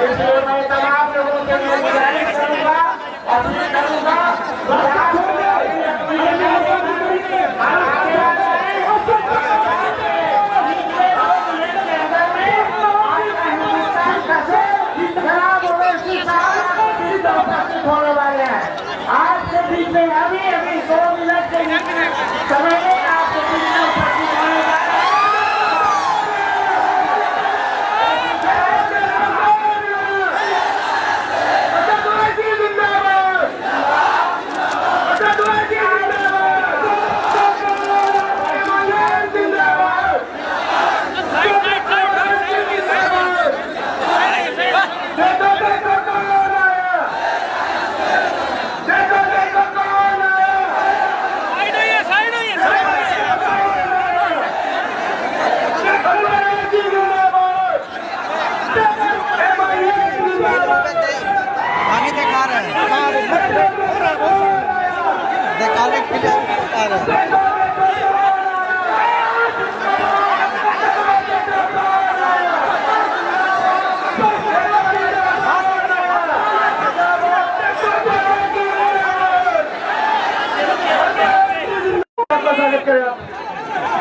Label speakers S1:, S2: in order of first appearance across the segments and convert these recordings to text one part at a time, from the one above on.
S1: इसलिए मैं तमाम लोगों से गुजारिश करूंगा, अपील करूंगा, होने वाले हैं। आपके बीच में अभी 2 मिनट के समय में आपके बीच में उपस्थित होने वाले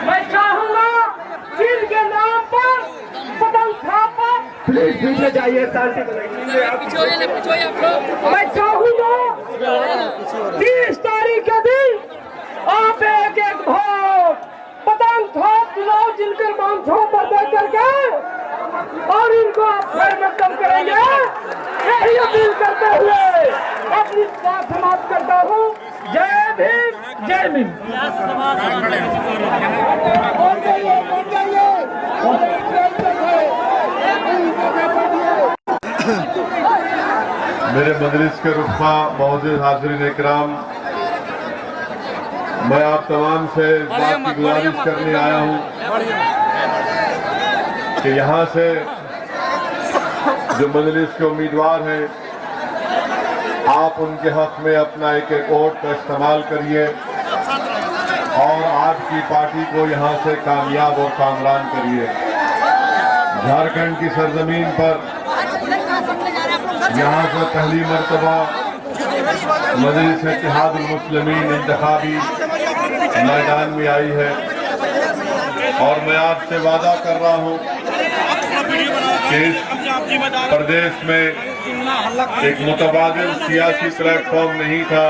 S1: मैं चाहूंगा जिनके नाम पर पतंग छापा, प्लीज पीछे जाइए। मैं चाहूंगा 30 तारीख के दिन आप एक वोट पतंग छाप चुनाव जिनके मांझों पर दे करके और इनको आप खत्म करेंगे। यही अपील करते हुए अपनी बात समाप्त करता हूँ। जय भीम, जय भीम।
S2: मेरे मजलिस के रुखा मौजूद हाज़रीन इकराम, मैं आप तमाम से इस बात की गुजारिश करने आया हूँ कि यहाँ से जो मजलिस के उम्मीदवार हैं, आप उनके हक में अपना एक वोट का इस्तेमाल करिए और आपकी पार्टी को यहाँ से कामयाब और कामरान करिए। झारखंड की सरजमीन पर यहाँ से पहली मर्तबा मजलिस इत्तेहादुल मुस्लिमीन इंतखाबी मैदान में आई है और मैं आपसे वादा कर रहा हूँ कि इस प्रदेश में एक मुतबादिल सियासी प्लेटफॉर्म नहीं था,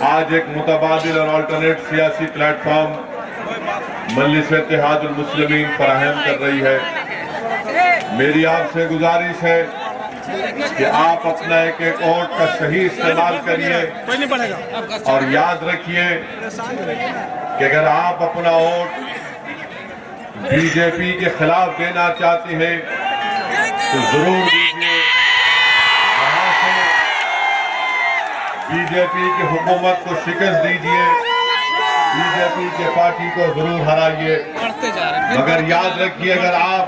S2: आज एक मुतबादिल और अल्टरनेट सियासी प्लेटफॉर्म मजलिस इत्तेहादुल मुस्लिमीन फराहम कर रही है। मेरी आपसे गुजारिश है कि आप अपना एक वोट का सही इस्तेमाल करिए और याद रखिए कि अगर आप अपना वोट बीजेपी के खिलाफ देना चाहते हैं तो जरूर दीजिए। वहां से बीजेपी की हुकूमत को शिकस्त दीजिए, बीजेपी के पार्टी को जरूर हराइए। मगर याद रखिए, अगर आप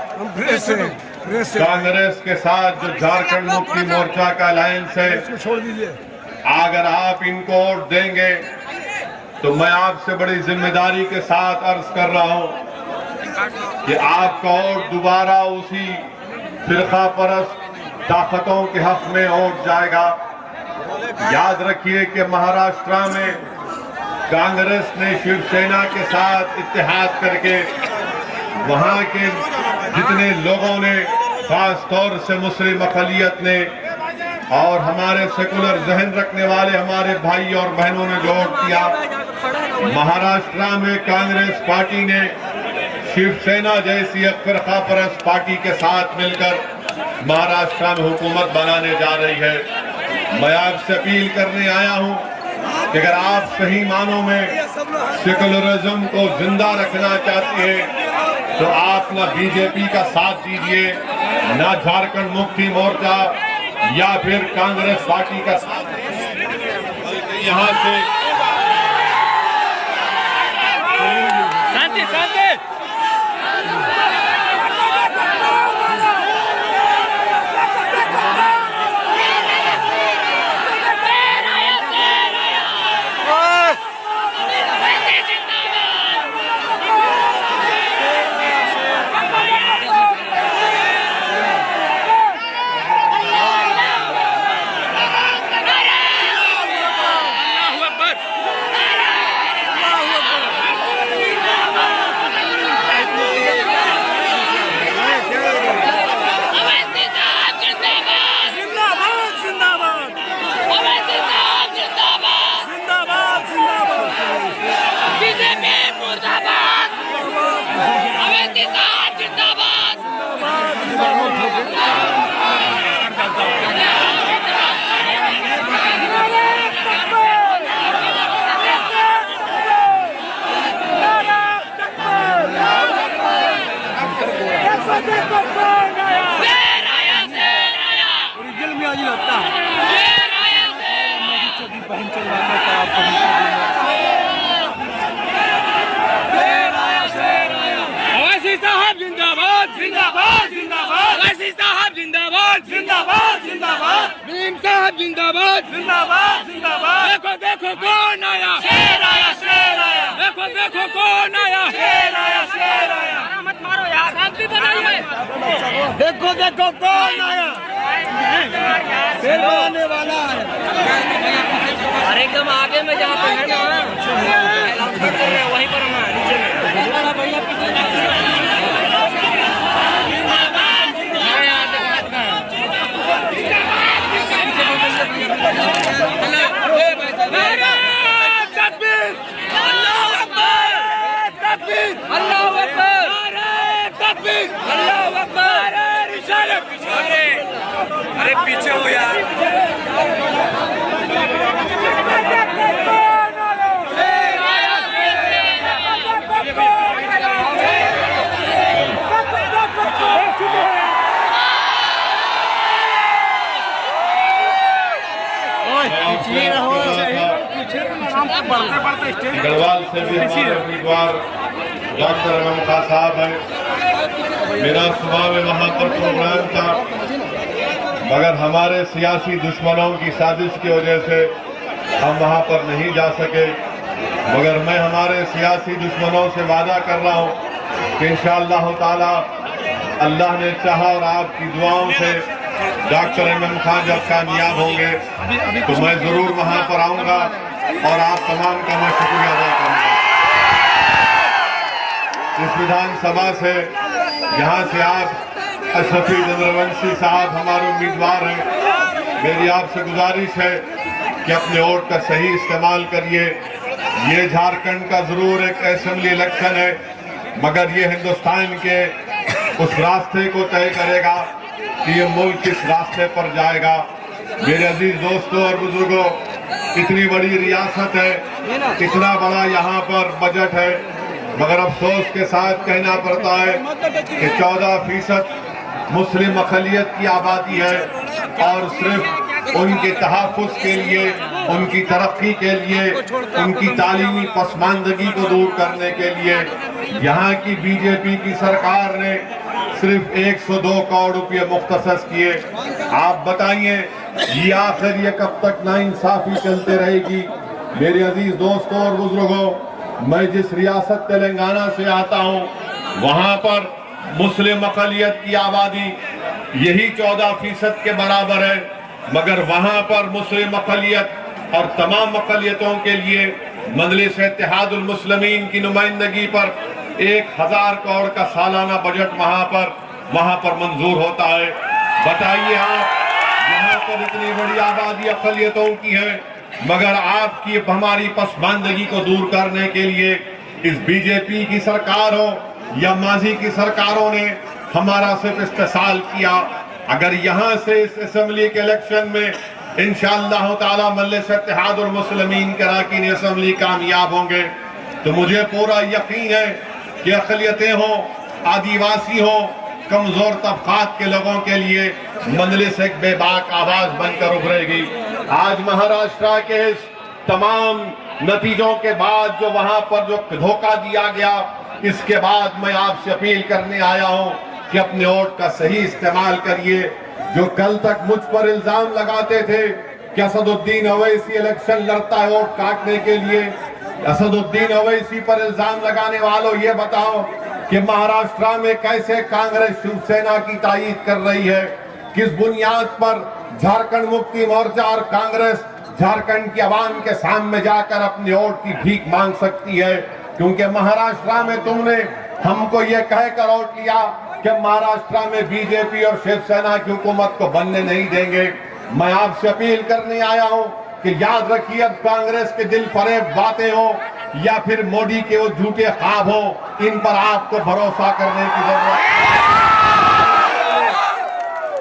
S2: कांग्रेस के साथ जो झारखंड मुक्ति मोर्चा का अलायंस है, अगर आप इनको वोट देंगे तो मैं आपसे बड़ी जिम्मेदारी के साथ अर्ज कर रहा हूं कि आपका वोट दोबारा उसी फिरका परस्त ताकतों के हक में वोट जाएगा। याद रखिए कि महाराष्ट्र में कांग्रेस ने शिवसेना के साथ इत्तेहाद करके वहां के जितने लोगों ने, खास तौर से मुस्लिम अक़लियत ने और हमारे सेकुलर जहन रखने वाले हमारे भाई और बहनों ने जो वोट किया, महाराष्ट्र में कांग्रेस पार्टी ने शिवसेना जैसी एक फिरका परस्त पार्टी के साथ मिलकर महाराष्ट्र में हुकूमत बनाने जा रही है। मैं आपसे अपील करने आया हूं कि अगर आप सही मानों में सेकुलरिज्म को जिंदा रखना चाहते हैं तो आप ना बीजेपी का साथ दीजिए, ना झारखंड मुक्ति मोर्चा या फिर कांग्रेस पार्टी का साथ दीजिए, बल्कि यहाँ से
S3: जिंदाबाद जिंदाबाद जिंदाबाद भीम साहब जिंदाबाद जिंदाबाद जिंदाबाद देखो देखो कौन आया शेर आया शेर आया देखो देखो कौन आया शेर आया शेर आया मत मारो यार शांति बनाइए देखो देखो कौन आया शेर बनाने वाला है
S4: अरे एकदम आगे में जहाँ पे है ना वहीं पर हम नीचे में
S3: अरे पीछे हो यार
S2: गढ़वाल से भी हमारे उम्मीदवार डॉक्टर इमाम खान साहब हैं। मेरा सुबह में वहां पर प्रोग्राम था, मगर हमारे सियासी दुश्मनों की साजिश की वजह से हम वहां पर नहीं जा सके। मगर मैं हमारे सियासी दुश्मनों से वादा कर रहा हूं कि इंशाअल्लाह ताला अल्लाह ने चाहा और आपकी दुआओं से डॉक्टर इमाम खान जब कामयाब होंगे तो मैं जरूर वहां पर आऊंगा और आप तमाम का मैं शुक्रिया अदा करूंगा। इस विधानसभा से यहाँ से आप अशरफी चंद्रवंशी साहब हमारे उम्मीदवार हैं। मेरी आपसे गुजारिश है कि अपने वोट का सही इस्तेमाल करिए। ये झारखंड का जरूर एक असेंबली इलेक्शन है, मगर ये हिंदुस्तान के उस रास्ते को तय करेगा कि ये मुल्क किस रास्ते पर जाएगा। मेरे अजीज दोस्तों और बुजुर्गों, इतनी बड़ी रियासत है, इतना बड़ा यहाँ पर बजट है, मगर अफसोस के साथ कहना पड़ता है कि 14% मुस्लिम अक़लियत की आबादी है और सिर्फ उनके तहफ़्फ़ुज़ के लिए, उनकी तरक्की के लिए, उनकी तालीमी पसमानदगी को दूर करने के लिए यहाँ की बीजेपी की सरकार ने सिर्फ 102 करोड़ रुपये मुख्तसस किए। आप बताइए ये आखिर ये कब तक नाइंसाफी चलते रहेगी। मेरे अजीज दोस्तों और बुजुर्गों, मैं जिस रियासत तेलंगाना से आता हूँ वहाँ पर मुस्लिम अक़लियत की आबादी यही 14% के बराबर है, मगर वहाँ पर मुस्लिम अक़लियत और तमाम अक़लियतों के लिए मजलिस इत्तेहादुल मुस्लिमीन की नुमाइंदगी पर 1000 करोड़ का सालाना बजट वहाँ पर मंजूर होता है। बताइए आप, यहाँ पर इतनी बड़ी आबादी अक़लियतों की है, मगर आपकी हमारी पसमानदगी को दूर करने के लिए इस बीजेपी की सरकार हो या माजी की सरकारों ने हमारा सिर्फ इस्तेसाल किया। अगर यहाँ से इस असेंबली के इलेक्शन में इंशाअल्लाह ताला मजलिस इत्तेहादुल मुस्लिमीन के अरकान असेंबली कामयाब होंगे तो मुझे पूरा यकीन है कि अक़लियतें हों, आदिवासी हों, कमजोर तबकात के लोगों के लिए मजलिस एक बेबाक आवाज बनकर उभरेगी। आज महाराष्ट्र के इस तमाम नतीजों के बाद जो वहां पर जो धोखा दिया गया, इसके बाद मैं आपसे अपील करने आया हूं कि अपने वोट का सही इस्तेमाल करिए। जो कल तक मुझ पर इल्जाम लगाते थे कि असदुद्दीन अवैसी इलेक्शन लड़ता है वोट काटने के लिए, असदुद्दीन अवैसी पर इल्जाम लगाने वालों ये बताओ कि महाराष्ट्र में कैसे कांग्रेस शिवसेना की तायीद कर रही है, किस बुनियाद पर झारखंड मुक्ति मोर्चा और कांग्रेस झारखंड की आवाम के सामने जाकर अपने वोट की भीख मांग सकती है। क्योंकि महाराष्ट्र में तुमने हमको ये कहकर वोट लिया कि महाराष्ट्र में बीजेपी और शिवसेना की हुकूमत को बनने नहीं देंगे। मैं आपसे अपील करने आया हूं कि याद रखिए, अब कांग्रेस के दिल फरेब बातें हो या फिर मोदी के वो झूठे ख्वाब हो, इन पर आपको भरोसा करने की जरूरत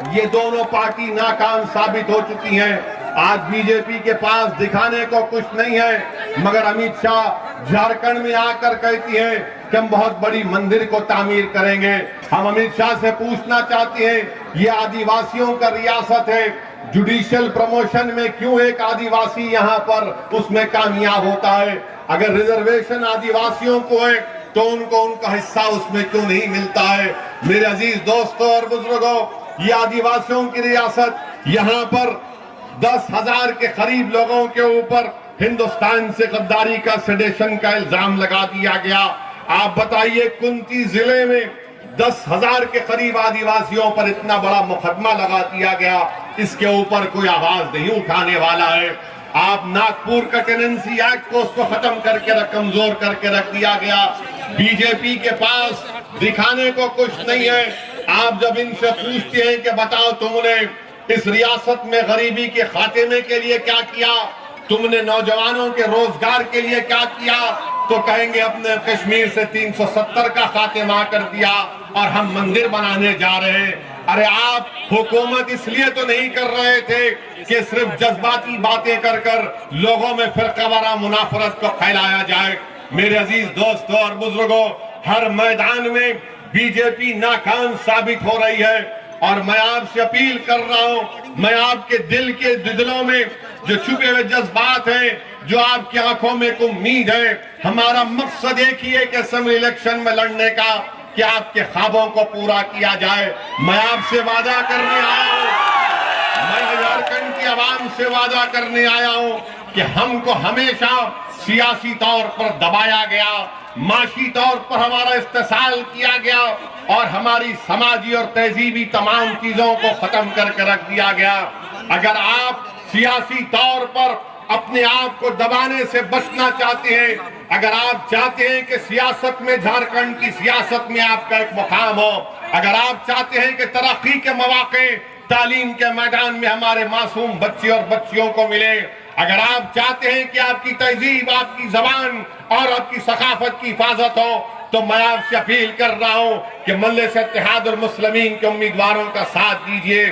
S2: है। ये दोनों पार्टी नाकाम साबित हो चुकी हैं। आज बीजेपी के पास दिखाने को कुछ नहीं है, मगर अमित शाह झारखंड में आकर कहती हैं कि हम बहुत बड़ी मंदिर को तामीर करेंगे। हम अमित शाह से पूछना चाहते हैं, ये आदिवासियों का रियासत है, जुडिशियल प्रमोशन में क्यों एक आदिवासी यहाँ पर उसमें कामयाब होता है? अगर रिजर्वेशन आदिवासियों को है तो उनको उनका हिस्सा उसमें क्यों नहीं मिलता है? मेरे अजीज दोस्तों और बुजुर्गों, ये आदिवासियों की रियासत, यहाँ पर 10,000 के करीब लोगों के ऊपर हिंदुस्तान से गद्दारी का, सेडेशन का इल्जाम लगा दिया गया। आप बताइए, कुंती जिले में 10,000 के करीब आदिवासियों पर इतना बड़ा मुकदमा लगा दिया गया, इसके ऊपर कोई आवाज नहीं उठाने वाला है। आप नागपुर का टेनेंसी एक्ट को उसको खत्म करके कमजोर करके रख दिया गया। बीजेपी के पास दिखाने को कुछ नहीं है। आप जब इनसे पूछते हैं कि बताओ तुमने इस रियासत में गरीबी के खात्मे के लिए क्या किया, तुमने नौजवानों के रोजगार के लिए क्या किया, तो कहेंगे अपने कश्मीर से 370 का खात्मा कर दिया और हम मंदिर बनाने जा रहे हैं। अरे आप हुकूमत इसलिए तो नहीं कर रहे थे कि सिर्फ जज्बाती बातें कर कर लोगों में फिरकावारा मुनाफरत को फैलाया जाए। मेरे अजीज दोस्तों और बुजुर्गों, हर मैदान में बीजेपी नाकाम साबित हो रही है और मैं आपसे अपील कर रहा हूं, मैं आपके दिल के दिलों में जो छुपे हुए जज्बात हैं, जो आपकी आंखों में एक उम्मीद है, हमारा मकसद एक ही है कि असेंबली इलेक्शन में लड़ने का, कि आपके ख्वाबों को पूरा किया जाए। मैं आपसे वादा करने आया हूं, मैं झारखंड की आवाम से वादा करने आया हूं कि हमको हमेशा सियासी तौर पर दबाया गया, माशी तौर पर हमारा इस्तेसाल किया गया और हमारी समाजी और तहजीबी तमाम चीजों को खत्म करके रख दिया गया। अगर आप सियासी तौर पर अपने आप को दबाने से बचना चाहते हैं, अगर आप चाहते हैं कि सियासत में, झारखंड की सियासत में आपका एक मुकाम हो, अगर आप चाहते हैं कि तरक्की के मौके तालीम के मैदान में हमारे मासूम बच्चे और बच्चियों को मिले, अगर आप चाहते हैं कि आपकी तहजीब, आपकी जबान और आपकी सकाफत की हिफाजत हो, तो मैं आपसे अपील कर रहा हूं कि मजलिस इत्तेहादुल मुस्लिमीन के उम्मीदवारों का साथ दीजिए।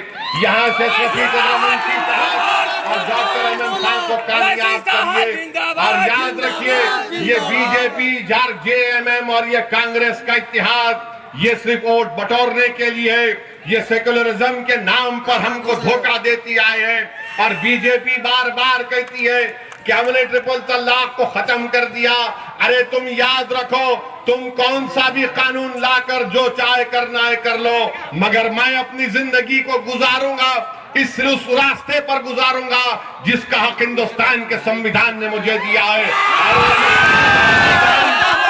S2: यहां से शफीक मुंशी साहब और डॉक्टर अहमद खान को कामयाब करिए और याद रखिए, ये बीजेपी, जेएमएम और ये कांग्रेस का इत्तेहाद ये सिर्फ वोट बटोरने के लिए है। ये सेकुलरिज्म के नाम पर हमको धोखा देती आए हैं और बीजेपी बार बार कहती है कि हमने ट्रिपल तलाक को खत्म कर दिया। अरे तुम याद रखो, तुम कौन सा भी कानून लाकर जो चाहे करना है कर लो, मगर मैं अपनी जिंदगी को गुजारूंगा उस रास्ते पर गुजारूंगा जिसका हक हिंदुस्तान के संविधान ने मुझे दिया है।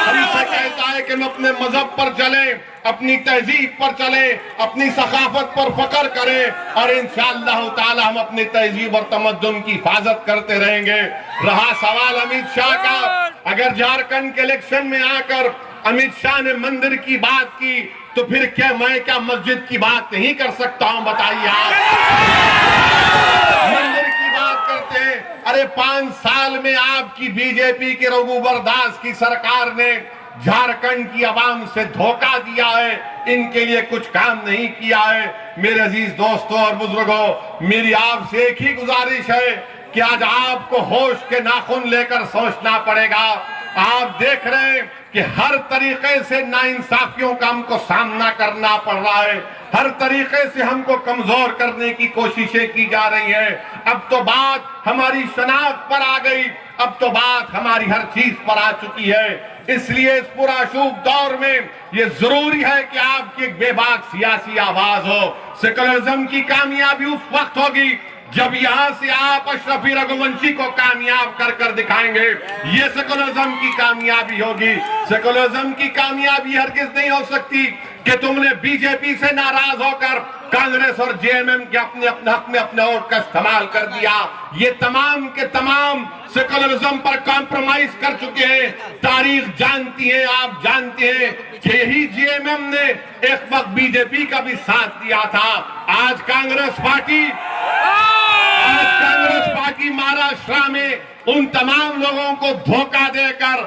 S2: हमसे कहता है कि हम अपने मजहब पर चलें, अपनी तहजीब पर चलें, अपनी सकाफत पर फख्र करें और इंशाअल्लाह ताला हम अपनी तहजीब और तमद्दुन की हिफाजत करते रहेंगे। रहा सवाल अमित शाह का, अगर झारखंड के इलेक्शन में आकर अमित शाह ने मंदिर की बात की, तो फिर क्या मैं क्या मस्जिद की बात नहीं कर सकता हूं? बताइए आप। मंदिर की बात करते हैं। अरे 5 साल में आपकी बीजेपी के रघुवर दास की सरकार ने झारखंड की आवाम से धोखा दिया है, इनके लिए कुछ काम नहीं किया है। मेरे अजीज दोस्तों और बुजुर्गों, मेरी आपसे एक ही गुजारिश है कि आज आपको होश के नाखून लेकर सोचना पड़ेगा। आप देख रहे हैं कि हर तरीके से नाइंसाफियों का हमको सामना करना पड़ रहा है, हर तरीके से हमको कमजोर करने की कोशिशें की जा रही है। अब तो बात हमारी शनाख्त पर आ गई, अब तो बात हमारी हर चीज पर आ चुकी है। इसलिए इस पुराशूब दौर में ये जरूरी है कि आपकी एक बेबाक सियासी आवाज हो। सेकुलरिज्म की कामयाबी उस वक्त होगी जब यहां से आप अशरफी रघुवंशी को कामयाब कर कर दिखाएंगे, ये सेकुलरिज्म की कामयाबी होगी। सेकुलरिज्म की कामयाबी हरगिज नहीं हो सकती कि तुमने बीजेपी से नाराज होकर कांग्रेस और जेएमएम के अपने हक में अपने वोट का इस्तेमाल कर दिया। ये तमाम के तमाम सेकुलरिज्म पर कॉम्प्रोमाइज कर चुके हैं। तारीख जानती है, आप जानते हैं कि यही जेएमएम ने एक वक्त बीजेपी का भी साथ दिया था। आज कांग्रेस पार्टी महाराष्ट्र में उन तमाम लोगों को धोखा देकर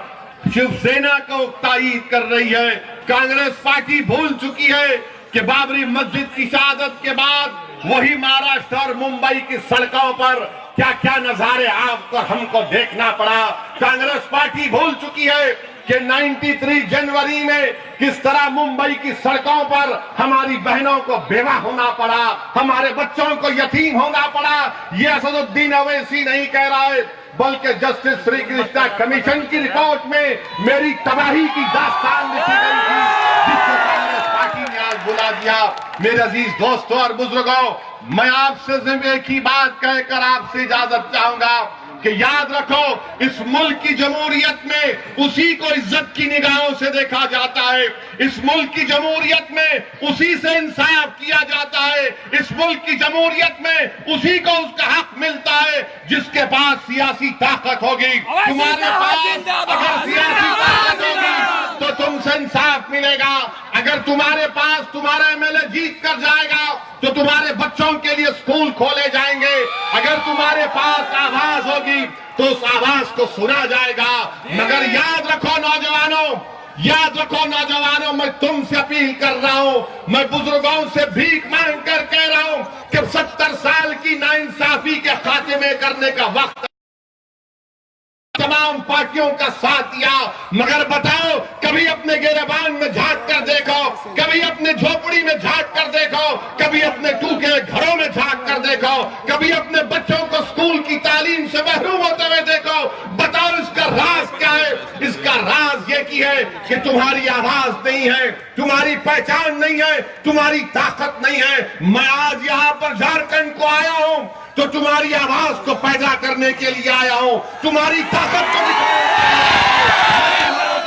S2: शिवसेना को तायीद कर रही है। कांग्रेस पार्टी भूल चुकी है कि बाबरी मस्जिद की शहादत के बाद वही महाराष्ट्र और मुंबई की सड़कों पर क्या क्या नजारे आपको हमको देखना पड़ा। कांग्रेस पार्टी भूल चुकी है कि 93 जनवरी में किस तरह मुंबई की सड़कों पर हमारी बहनों को बेवा होना पड़ा, हमारे बच्चों को यतीम होना पड़ा। ये असदुद्दीन अवैसी नहीं कह रहा है, बल्कि जस्टिस श्री कृष्णा कमीशन की रिपोर्ट में मेरी तबाही की दास्तान लिखी गई थी, जिसको कांग्रेस पार्टी ने आज बुला दिया। मेरे अजीज दोस्तों और बुजुर्गों, मैं आपसे सिर्फ एक ही बात कहकर आपसे इजाजत चाहूंगा कि याद रखो, इस मुल्क की जमहूरियत में उसी को इज्जत की निगाहों से देखा जाता है। इस मुल्क की जमहूरियत में उसी से इंसाफ किया जाता है। इस मुल्क की जमहूरियत में उसी को उसका हक मिलता है जिसके पास सियासी ताकत होगी। तुम्हारे पास अगर सियासी ताकत होगी तो तुमसे इंसाफ मिलेगा। अगर तुम्हारे पास तुम्हारा एमएलए जीत कर जाएगा तो तुम्हारे बच्चों के लिए स्कूल खोले जाएंगे। अगर तुम्हारे पास आवाज होगी तो उस आवाज को सुना जाएगा। मगर याद रखो नौजवानों, मैं तुमसे अपील कर रहा हूं, मैं बुजुर्गों से भीख मांग कर कह रहा हूं कि 70 साल की नाइंसाफी के खात्मे करने का वक्त। तमाम पार्टियों का साथ दिया, मगर बताओ, कभी अपने गिरबान में झांक कर देखो, कभी अपने झोपड़ी में झांक कर देखो, कभी अपने टूटे घरों में झांक कर देखो, कभी अपने बच्चों को स्कूल की तालीम से महरूम होते हुए देखो। बताओ, इसका राज क्या है? इसका राज ये की है कि तुम्हारी आवाज नहीं है, तुम्हारी पहचान नहीं है, तुम्हारी ताकत नहीं है। मैं आज यहाँ पर झारखंड को आया हूँ तो तुम्हारी आवाज को पैदा करने के लिए आया हूं, तुम्हारी ताकत को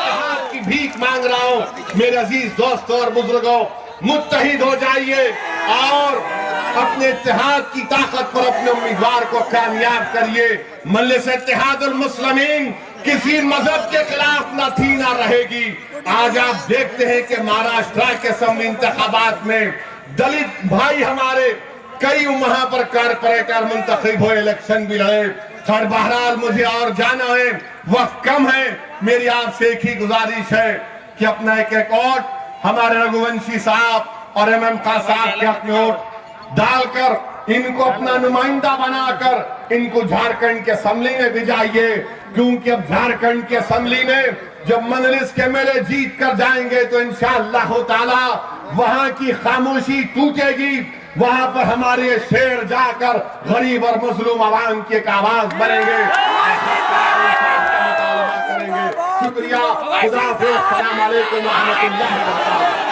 S2: हाथ की भीख मांग रहा हूं। मेरे अजीज दोस्तों और बुजुर्गों, मुत्तहिद हो जाइए और अपने इत्तेहाद की ताकत पर अपने उम्मीदवार को कामयाब करिए। मजलिस इत्तेहादुल मुस्लिमीन किसी मजहब के खिलाफ न थी ना रहेगी। आज आप देखते हैं कि महाराष्ट्र के असेंबली इंतखाबात में दलित भाई हमारे कई वहां पर कारपोरेटर मुंतखब हुए, इलेक्शन भी लड़े। खैर बहरहाल मुझे और जाना है, वक्त कम है। मेरी आपसे एक ही गुजारिश है कि अपना एक वोट हमारे रघुवंशी साहब और MM खान साहब के अपने वोट डालकर इनको अपना नुमाइंदा बनाकर इनको झारखंड के असेंबली में भिजाइए। क्योंकि अब झारखंड के असेंबली में जब मजलिस के एमएलए जीत कर जाएंगे तो इंशाअल्लाह ताला वहां की खामोशी टूटेगी। वहां पर हमारे शेर जाकर गरीब और मजलूम आवाम की एक आवाज बनेंगे, करेंगे। शुक्रिया। खुदा हाफिज़। अस्सलाम वालेकुम व रहमतुल्लाहि व बरकातहू।